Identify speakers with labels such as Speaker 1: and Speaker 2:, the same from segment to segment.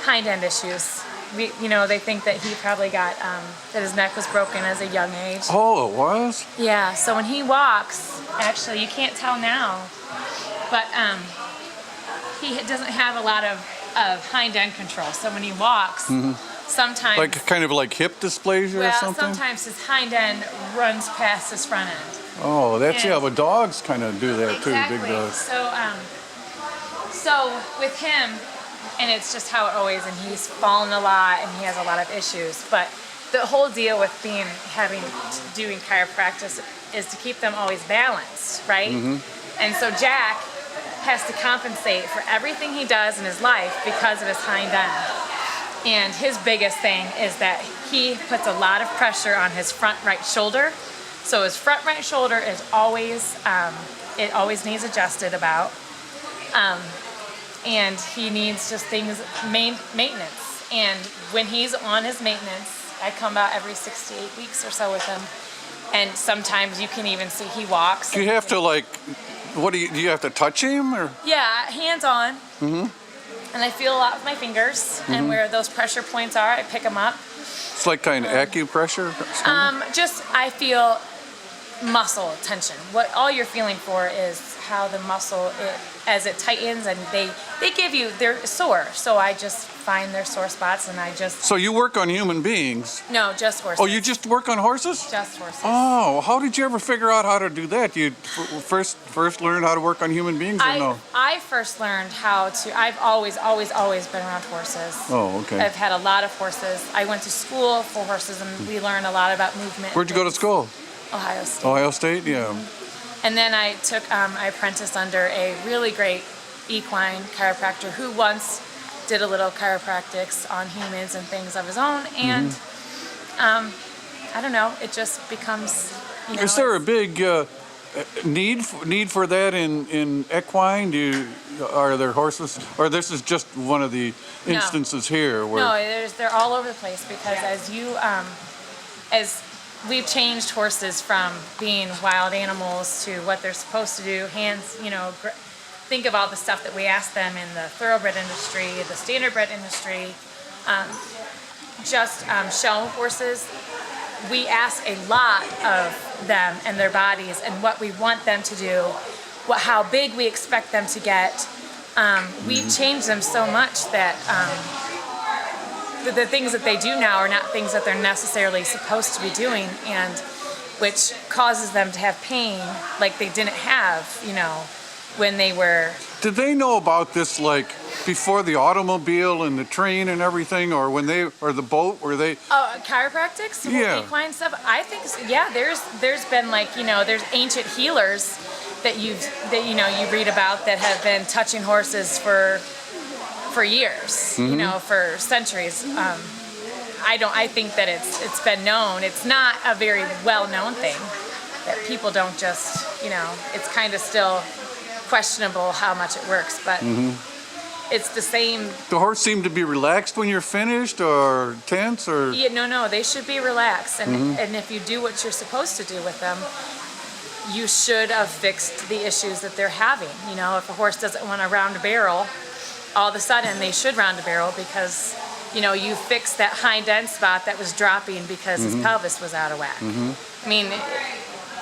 Speaker 1: hind end issues. They think that he probably got, that his neck was broken as a young age.
Speaker 2: Oh, it was?
Speaker 1: Yeah, so when he walks, actually, you can't tell now, but he doesn't have a lot of hind end control. So when he walks, sometimes...
Speaker 2: Like kind of like hip dysplasia or something?
Speaker 1: Well, sometimes his hind end runs past his front end.
Speaker 2: Oh, that's, yeah, but dogs kind of do that too,
Speaker 1: Exactly.
Speaker 2: big dogs.
Speaker 1: So with him, and it's just how it always, and he's fallen a lot and he has a lot of issues, but the whole deal with doing chiropractic is to keep them always balanced, right? And so Jack has to compensate for everything he does in his life because of his hind end. And his biggest thing is that he puts a lot of pressure on his front right shoulder. So his front right shoulder is always, it always needs adjusted about. And he needs just things, maintenance. And when he's on his maintenance, I come out every 6 to 8 weeks or so with him. And sometimes you can even see he walks.
Speaker 2: Do you have to like, do you have to touch him or?
Speaker 1: Yeah, hands on. And I feel a lot with my fingers, and where those pressure points are, I pick them up.
Speaker 2: It's like kind of acupressure?
Speaker 1: Just, I feel muscle tension. What all you're feeling for is how the muscle, as it tightens, and they're sore. So I just find their sore spots, and I just...
Speaker 2: So you work on human beings?
Speaker 1: No, just horses.
Speaker 2: Oh, you just work on horses?
Speaker 1: Just horses.
Speaker 2: Oh, how did you ever figure out how to do that? You first learn how to work on human beings, or no?
Speaker 1: I first learned how to, I've always been around horses.
Speaker 2: Oh, okay.
Speaker 1: I've had a lot of horses. I went to school for horses, and we learned a lot about movement.
Speaker 2: Where'd you go to school?
Speaker 1: Ohio State.
Speaker 2: Ohio State, yeah.
Speaker 1: And then I apprenticed under a really great equine chiropractor who once did a little chiropractics on humans and things of his own. And I don't know, it just becomes,
Speaker 2: Is there a big need for that in equine? Are there horses, or this is just one of the instances here? Where...
Speaker 1: No, they're all over the place because as we've changed horses from being wild animals to what they're supposed to do. Think of all the stuff that we ask them in the thoroughbred industry, the standardbred industry, show horses. We ask a lot of them and their bodies and what we want them to do, how big we expect them to get. We've changed them so much that the things that they do now are not things that they're necessarily supposed to be doing, and which causes them to have pain like they didn't have, when they were...
Speaker 2: Did they know about this like before the automobile and the train and everything, or or the boat, were they...
Speaker 1: Chiropractics?
Speaker 2: Yeah.
Speaker 1: Equine stuff? I think, yeah, there's been like, there's ancient healers that you read about that have been touching horses for years, for centuries. I think that it's been known. It's not a very well-known thing that people don't just, it's kind of still questionable how much it works, but it's the same. The
Speaker 2: horse seemed to be relaxed when you're finished, or tense, or?
Speaker 1: Yeah, no, they should be relaxed, and if you do what you're supposed to do with them, you should have fixed the issues that they're having. If a horse doesn't want to round a barrel, all of a sudden they should round a barrel because you fixed that hind end spot that was dropping because his pelvis was out of whack. I mean,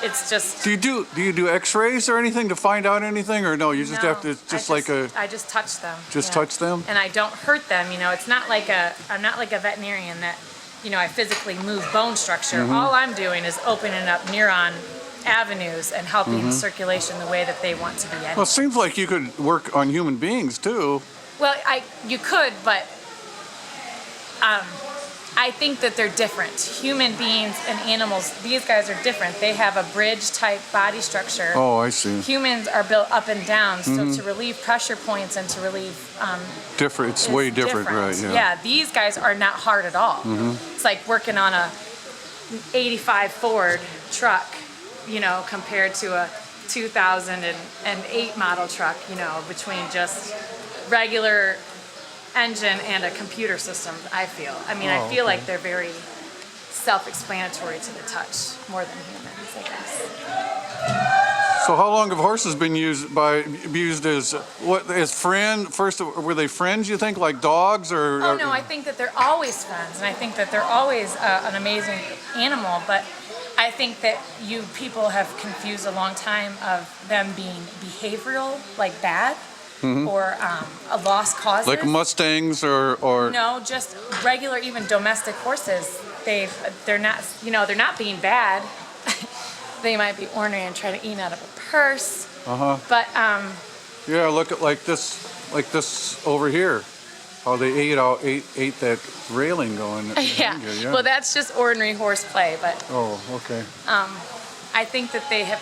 Speaker 1: it's just... Do
Speaker 2: you do x-rays or anything to find out anything, or no, you just have to, it's just
Speaker 1: I just touch them.
Speaker 2: Just touch them?
Speaker 1: And I don't hurt them, it's not like I'm not like a veterinarian that, I physically move bone structure. All I'm doing is opening up neuron avenues and helping circulation the way that they want to be.
Speaker 2: Well, it seems like you could work on human beings too.
Speaker 1: Well, you could, but I think that they're different. Human beings and animals, these guys are different. They have a bridge type body structure.
Speaker 2: Oh, I see.
Speaker 1: Humans are built up and down, so to relieve pressure points and to relieve...
Speaker 2: it's way different, right?
Speaker 1: Yeah, these guys are not hard at all. It's like working on a 85 Ford truck, compared to a 2008 model truck, between just regular engine and a computer system, I feel. I feel like they're very self-explanatory to the touch, more than humans, I guess.
Speaker 2: So how long have horses been used as what, as friend? First, were they friends, you think, like dogs, or?
Speaker 1: Oh no, I think that they're always friends, and I think that they're always an amazing animal. But I think that you people have confused a long time of them being behavioral, like bad, or a lost causes.
Speaker 2: Like Mustangs or?
Speaker 1: No, just regular, even domestic horses. They're not, they're not being bad. They might be ornery and try to eat out of a purse. But
Speaker 2: Yeah, look at like this over here. How they ate that railing going.
Speaker 1: yeah.
Speaker 2: Yeah.
Speaker 1: Well, that's just ordinary horseplay. But
Speaker 2: Oh, okay.
Speaker 1: I think that they have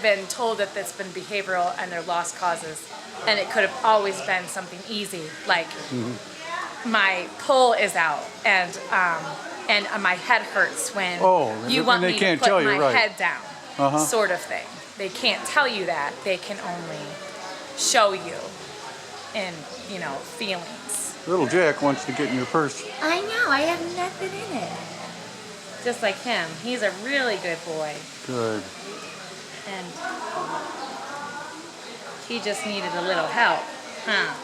Speaker 1: been told that that's been behavioral and they're lost causes, and it could have always been something easy, like my pull is out and my head hurts when you want
Speaker 2: they
Speaker 1: me
Speaker 2: can't
Speaker 1: to put
Speaker 2: tell you,
Speaker 1: my
Speaker 2: right.
Speaker 1: head down, sort of thing. They can't tell you that. They can only show you in feelings.
Speaker 2: Little Jack wants to get in your purse.
Speaker 1: I know. I have nothing in it. Just like him. He's a really good boy.
Speaker 2: Good.
Speaker 1: And he just needed a little help, huh?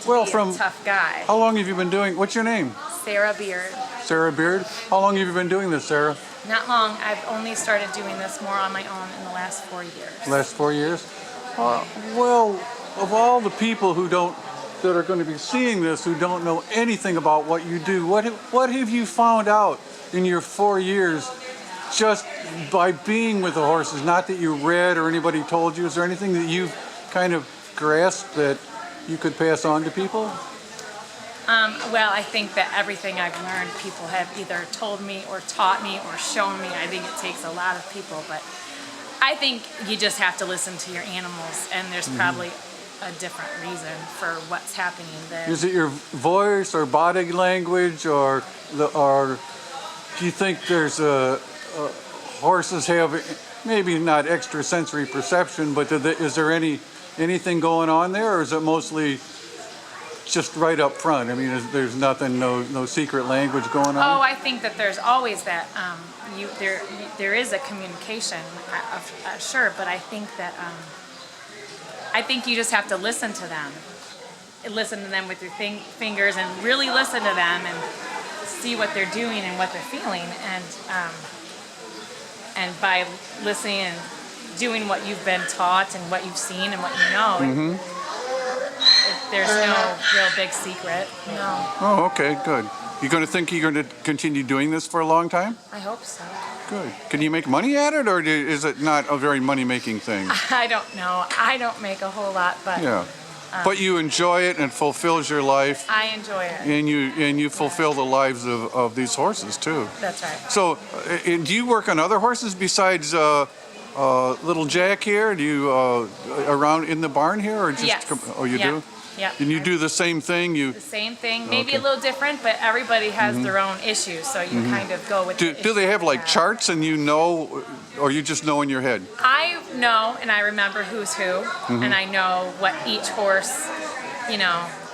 Speaker 2: Well,
Speaker 1: He's
Speaker 2: from
Speaker 1: a tough guy.
Speaker 2: how long have you been doing? What's your name?
Speaker 1: Sarah Beard.
Speaker 2: Sarah Beard. How long have you been doing this, Sarah?
Speaker 1: Not long. I've only started doing this more on my own in the last 4 years.
Speaker 2: Last 4 years. Well, of all the people that are going to be seeing this, who don't know anything about what you do, what have you found out in your 4 years just by being with the horses? Not that you read or anybody told you. Is there anything that you've kind of grasped that you could pass on to people?
Speaker 1: Well, I think that everything I've learned, people have either told me or taught me or shown me. I think it takes a lot of people, but I think you just have to listen to your animals, and there's probably a different reason for what's happening there.
Speaker 2: Is it your voice or body language, or do you think there's horses have maybe not extrasensory perception, but is there anything going on there, or is it mostly just right up front? I mean, there's nothing, no secret language going on?
Speaker 1: Oh, I think that there's always that. There is a communication, sure, but I think that I think you just have to listen to them. Listen to them with your fingers, and really listen to them and see what they're doing and what they're feeling, and by listening and doing what you've been taught and what you've seen and what you know. There's no real big secret. No.
Speaker 2: Oh, okay, good. You're going to continue doing this for a long time?
Speaker 1: I hope so.
Speaker 2: Good. Can you make money at it, or is it not a very money-making thing?
Speaker 1: I don't know. I don't make a whole lot, but
Speaker 2: Yeah. But you enjoy it, and it fulfills your life,
Speaker 1: I enjoy it.
Speaker 2: and you fulfill the lives of these horses too.
Speaker 1: That's right.
Speaker 2: So, do you work on other horses besides Little Jack here? Do you around in the barn here, or just?
Speaker 1: Yes.
Speaker 2: Oh, you do.
Speaker 1: Yeah.
Speaker 2: And you do the same thing.
Speaker 1: The same thing, maybe
Speaker 2: Okay.
Speaker 1: a little different, but everybody has their own issues, so you kind of go with.
Speaker 2: Do they have like charts, and or you just know in your head?
Speaker 1: I know, and I remember who's who, and I know what each horse,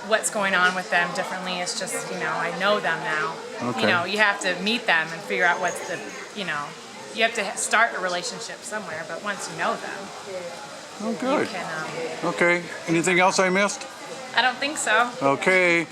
Speaker 1: what's going on with them differently. It's just, I know them now.
Speaker 2: Okay.
Speaker 1: You have to meet them and figure out what's the, you have to start a relationship somewhere, but once you know them,
Speaker 2: Oh, good.
Speaker 1: you can.
Speaker 2: Okay. Anything else I missed?
Speaker 1: I don't think so.
Speaker 2: Okay.